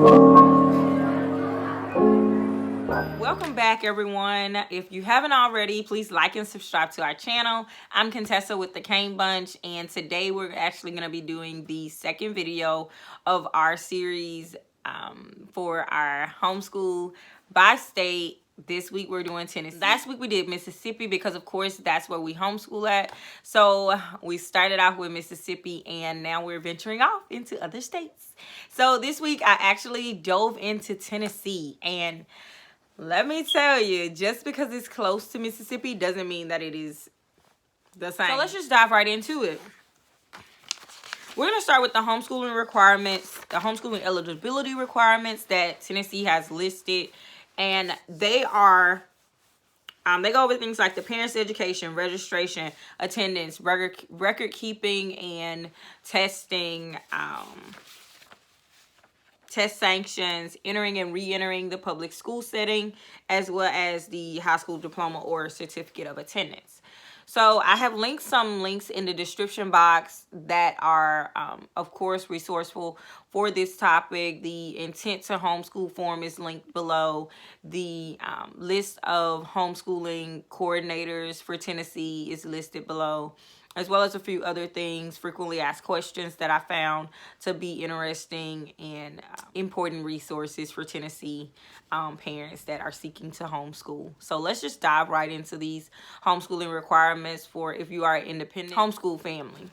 Welcome back, everyone. If you haven't already, please like and subscribe to our channel. I'm Contessa with the Cane Bunch, and today we're actually going to be doing the second video of our series for our homeschool by state. This week we're doing Tennessee. Last week we did Mississippi because, of course, that's where we homeschool at. So we started off with Mississippi, and now we're venturing off into other states. So this week I actually dove into Tennessee, and let me tell you, just because it's close to Mississippi doesn't mean that it is the same. So let's just dive right into it. We're going to start with the homeschooling requirements, the homeschooling eligibility requirements that Tennessee has listed. And they are, they go over things like the parents' education, registration, attendance, record keeping, and testing, test sanctions, entering and re-entering the public school setting, as well as the high school diploma or certificate of attendance. So I have linked some links in the description box that are, of course, resourceful for this topic. The intent to homeschool form is linked below. The list of homeschooling coordinators for Tennessee is listed below, as well as a few other things, frequently asked questions that I found to be interesting and important resources for Tennessee parents that are seeking to homeschool. So let's just dive right into these homeschooling requirements for if you are an independent homeschool family.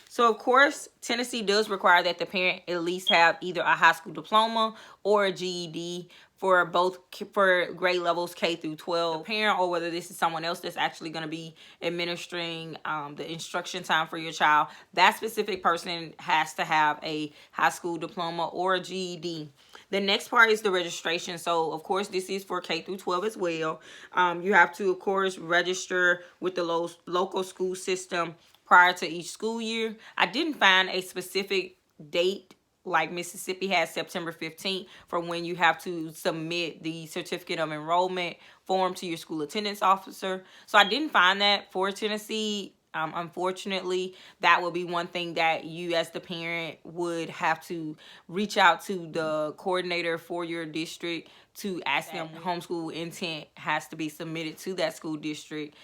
So, of course, Tennessee does require that the parent at least have either a high school diploma or a GED for grade levels K through 12. The parent, or whether this is someone else that's actually going to be administering the instruction time for your child, that specific person has to have a high school diploma or a GED. The next part is the registration. So, of course, this is for K through 12 as well. You have to, of course, register with the local school system prior to each school year. I didn't find a specific date like Mississippi has September 15th for when you have to submit the certificate of enrollment form to your school attendance officer. So I didn't find that for Tennessee. Unfortunately, that would be one thing that you as the parent would have to reach out to the coordinator for your district to ask them. Homeschool intent has to be submitted to that school district.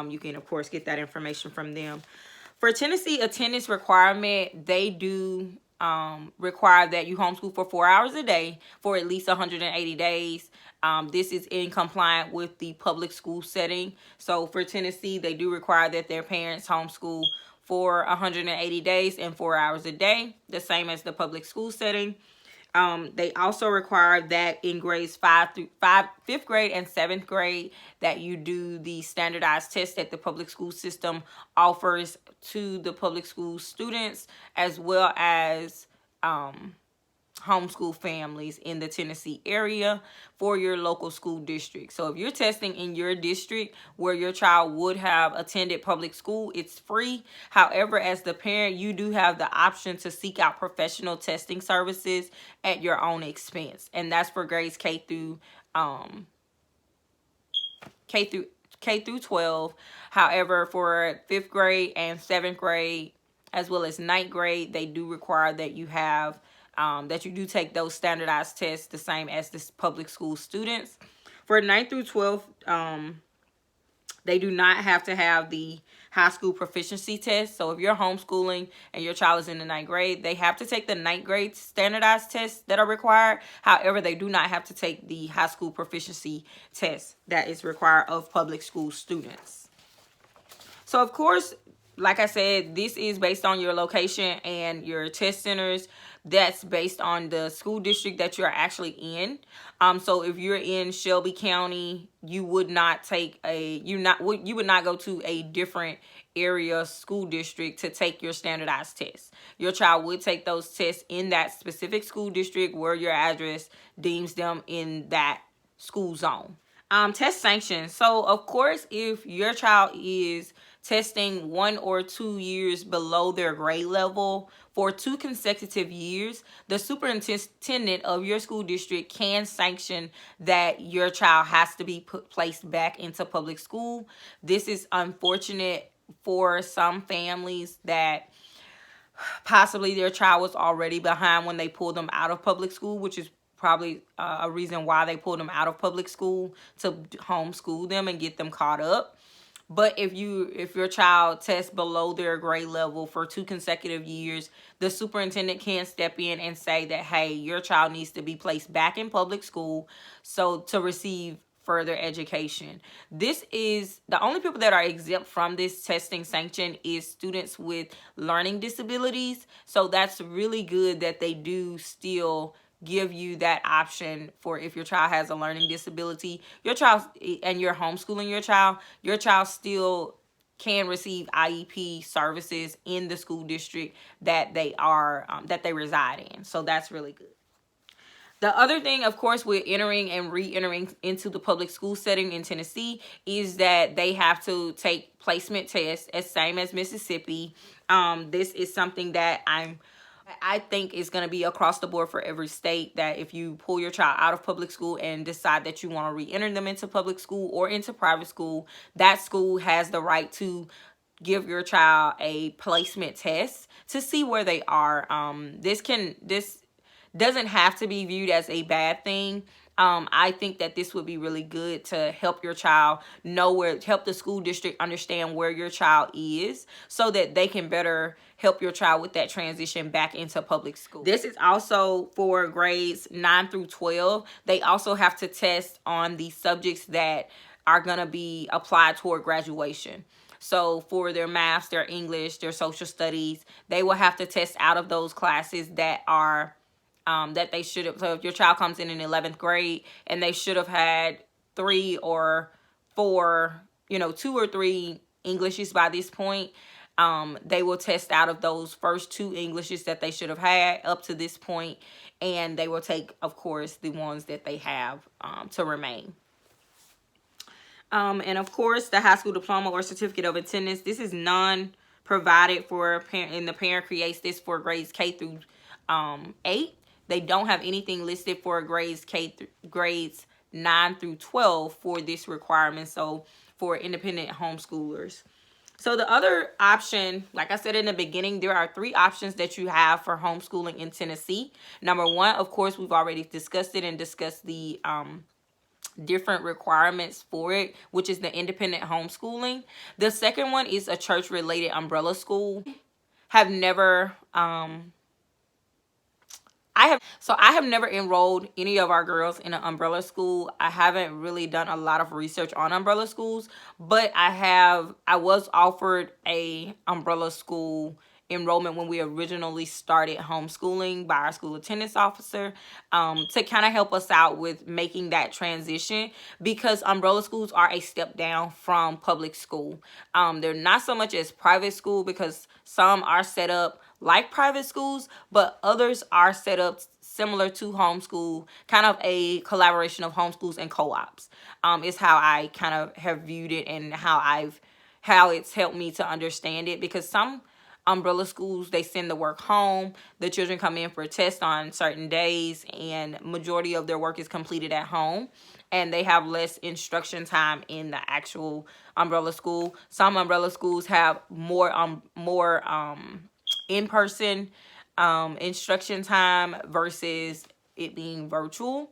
You can, of course, get that information from them. For Tennessee attendance requirement, they do require that you homeschool for 4 hours a day for at least 180 days. This is in compliant with the public school setting. So for Tennessee, they do require that their parents homeschool for 180 days and 4 hours a day, the same as the public school setting. They also require that in grades 5th grade and 7th grade that you do the standardized test that the public school system offers to the public school students, as well as homeschool families in the Tennessee area for your local school district. So if you're testing in your district where your child would have attended public school, it's free. However, as the parent, you do have the option to seek out professional testing services at your own expense. And that's for grades K through 12. However, for 5th grade and 7th grade, as well as 9th grade, they do require that you have that you do take those standardized tests the same as the public school students. For 9th through 12th, they do not have to have the high school proficiency test. So if you're homeschooling and your child is in the 9th grade, they have to take the 9th grade standardized tests that are required. However, they do not have to take the high school proficiency test that is required of public school students. So, of course, like I said, this is based on your location and your test centers. That's based on the school district that you're actually in. So if you're in Shelby County, you would not take you would not go to a different area school district to take your standardized test. Your child would take those tests in that specific school district where your address deems them in that school zone. Test sanctions. So, of course, if your child is testing 1 or 2 years below their grade level for 2 consecutive years, the superintendent of your school district can sanction that your child has to be placed back into public school. This is unfortunate for some families that possibly their child was already behind when they pulled them out of public school, which is probably a reason why they pulled them out of public school, to homeschool them and get them caught up. But if your child tests below their grade level for 2 consecutive years, the superintendent can step in and say that, hey, your child needs to be placed back in public school so to receive further education. This is the only people that are exempt from this testing sanction is students with learning disabilities. So that's really good that they do still give you that option for if your child has a learning disability, your child, and you're homeschooling your child still can receive IEP services in the school district that they are that they reside in. So that's really good. The other thing, of course, with entering and re-entering into the public school setting in Tennessee is that they have to take placement tests, as same as Mississippi. This is something that I think is going to be across the board for every state, that if you pull your child out of public school and decide that you want to re-enter them into public school or into private school, that school has the right to give your child a placement test to see where they are. This doesn't have to be viewed as a bad thing. I think that this would be really good to help your child help the school district understand where your child is so that they can better help your child with that transition back into public school. This is also for grades 9 through 12. They also have to test on the subjects that are going to be applied toward graduation. So for their maths, their English, their social studies, they will have to test out of those classes that are that they should have. So if your child comes in 11th grade and they should have had 3 or 4, 2 or 3 Englishes by this point, they will test out of those first 2 Englishes that they should have had up to this point, and they will take, of course, the ones that they have to remain. And of course, the high school diploma or certificate of attendance. This is non-provided for a parent, and the parent creates this for grades K through 8. They don't have anything listed for grades grades 9 through 12 for this requirement. So for independent homeschoolers. So the other option, like I said in the beginning, there are 3 options that you have for homeschooling in Tennessee. Number 1, of course, we've already discussed it and discussed the different requirements for it, which is the independent homeschooling. The second one is a church-related umbrella school. I have never enrolled any of our girls in an umbrella school. I haven't really done a lot of research on umbrella schools, but I was offered a umbrella school enrollment when we originally started homeschooling by our school attendance officer, to kind of help us out with making that transition, because umbrella schools are a step down from public school. They're not so much as private school, because some are set up like private schools, but others are set up similar to homeschool, kind of a collaboration of homeschools and co-ops. Is how I kind of have viewed it, and how it's helped me to understand it, because some umbrella schools, they send the work home, the children come in for a test on certain days, and majority of their work is completed at home, and they have less instruction time in the actual umbrella school. Some umbrella schools have more in-person instruction time versus it being virtual.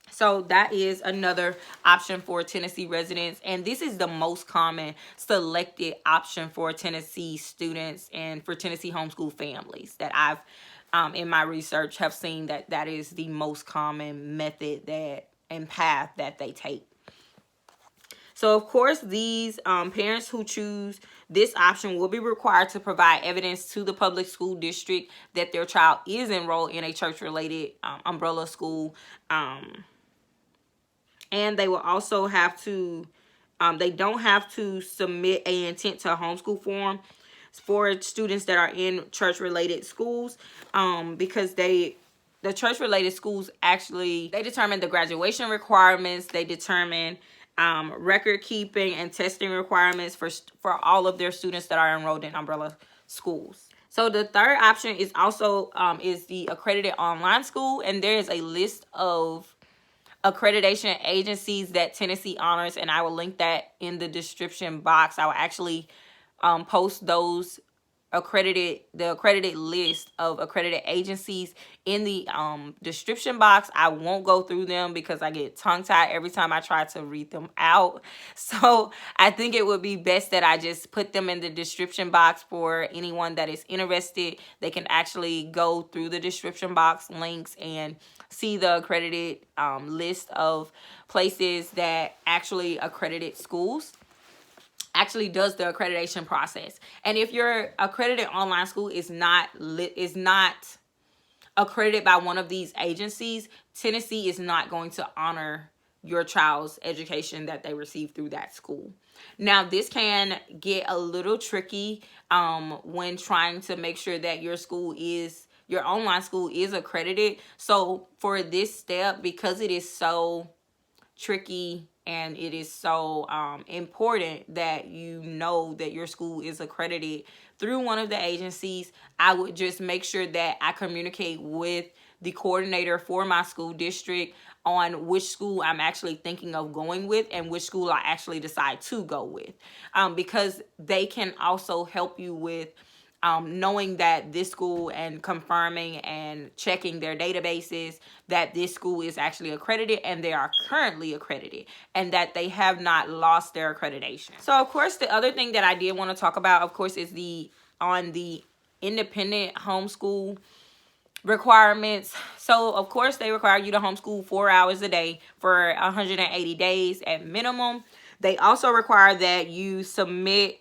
So that is another option for Tennessee residents, and this is the most common selected option for Tennessee students and for Tennessee homeschool families that I've in my research have seen that is the most common method and path that they take. So of course, these parents who choose this option will be required to provide evidence to the public school district that their child is enrolled in a church-related umbrella school. And they will also have to, they don't have to submit an intent to homeschool form for students that are in church-related schools, because the church-related schools actually, they determine the graduation requirements, they determine record keeping and testing requirements for all of their students that are enrolled in umbrella schools. So the third option is also is the accredited online school, and there is a list of accreditation agencies that Tennessee honors, and I will link that in the description box. I will actually post those the accredited list of accredited agencies in the description box. I won't go through them because I get tongue-tied every time I try to read them out. So I think it would be best that I just put them in the description box for anyone that is interested. They can actually go through the description box links and see the accredited list of places that actually accredited schools actually does the accreditation process. And if your accredited online school is not accredited by one of these agencies, Tennessee is not going to honor your child's education that they receive through that school. Now, this can get a little tricky when trying to make sure that your online school is accredited. So for this step, because it is so tricky and it is so important that you know that your school is accredited through one of the agencies, I would just make sure that I communicate with the coordinator for my school district on which school I'm actually thinking of going with and which school I actually decide to go with, because they can also help you with knowing that this school and confirming and checking their databases that this school is actually accredited and they are currently accredited and that they have not lost their accreditation. So of course, the other thing that I did want to talk about, of course, is the independent homeschool requirements. So of course, they require you to homeschool 4 hours a day for 180 days at minimum. They also require that you submit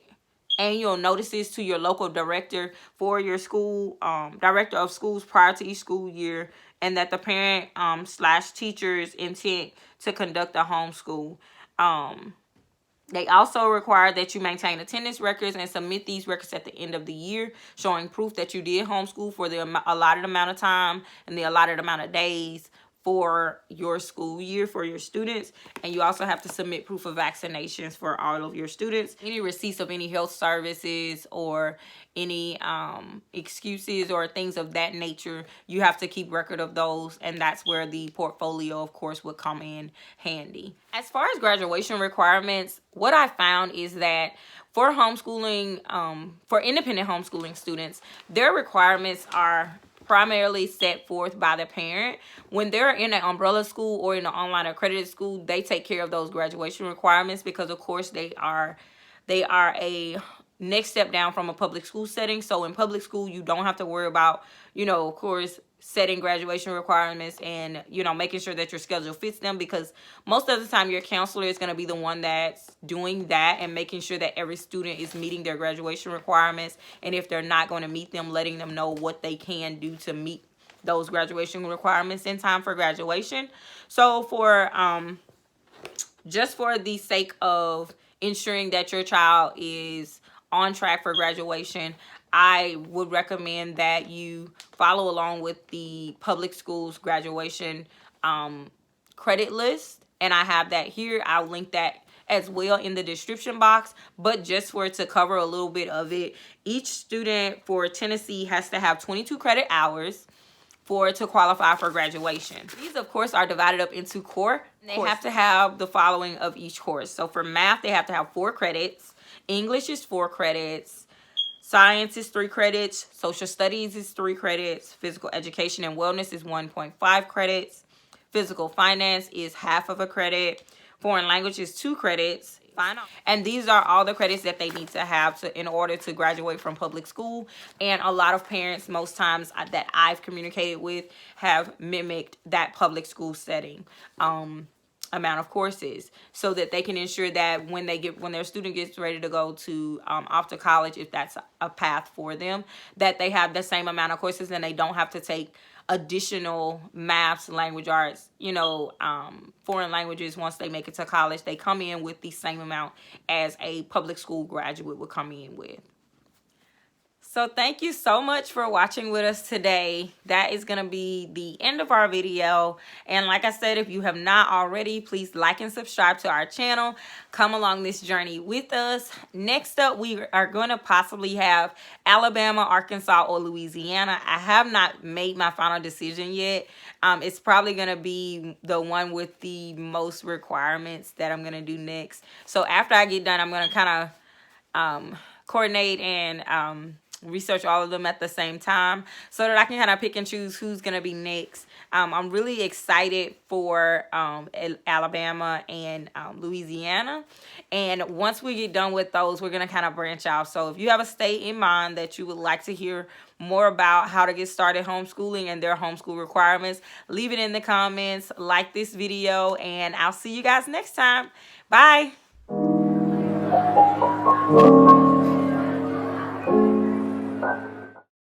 annual notices to your local director for your school, director of schools prior to each school year, and that the parent / teacher's intent to conduct a homeschool. They also require that you maintain attendance records and submit these records at the end of the year, showing proof that you did homeschool for the allotted amount of time and the allotted amount of days for your school year for your students. And you also have to submit proof of vaccinations for all of your students. Any receipts of any health services or any excuses or things of that nature, you have to keep record of those, and that's where the portfolio, of course, would come in handy. As far as graduation requirements, what I found is that for homeschooling, for independent homeschooling students, their requirements are primarily set forth by the parent. When they're in an umbrella school or in an online accredited school, they take care of those graduation requirements because, of course, they are a next step down from a public school setting. So in public school, you don't have to worry about, of course, setting graduation requirements and, making sure that your schedule fits them, because most of the time your counselor is going to be the one that's doing that and making sure that every student is meeting their graduation requirements. And if they're not going to meet them, letting them know what they can do to meet those graduation requirements in time for graduation. So for just for the sake of ensuring that your child is on track for graduation, I would recommend that you follow along with the public schools graduation credit list. And I have that here. I'll link that as well in the description box. But just to cover a little bit of it, each student for Tennessee has to have 22 credit hours to qualify for graduation. These, of course, are divided up into core. They have to have the following of each course. So for math, they have to have 4 credits. English is 4 credits. Science is 3 credits. Social studies is 3 credits. Physical education and wellness is 1.5 credits. Physical finance is half of a credit. Foreign language is 2 credits. And these are all the credits that they need to have in order to graduate from public school. And a lot of parents, most times that I've communicated with, have mimicked that public school setting amount of courses, so that they can ensure that when their student gets ready to go to off to college, if that's a path for them, that they have the same amount of courses and they don't have to take additional maths, language arts, foreign languages. Once they make it to college, they come in with the same amount as a public school graduate would come in with. So thank you so much for watching with us today. That is going to be the end of our video. And like I said, if you have not already, please like and subscribe to our channel. Come along this journey with us. Next up, we are going to possibly have Alabama, Arkansas, or Louisiana. I have not made my final decision yet. It's probably going to be the one with the most requirements that I'm going to do next. So after I get done, I'm going to kind of coordinate and research all of them at the same time so that I can kind of pick and choose who's going to be next. I'm really excited for Alabama and Louisiana. And once we get done with those, we're going to kind of branch out. So if you have a state in mind that you would like to hear more about how to get started homeschooling and their homeschool requirements, leave it in the comments, like this video, and I'll see you guys next time. Bye.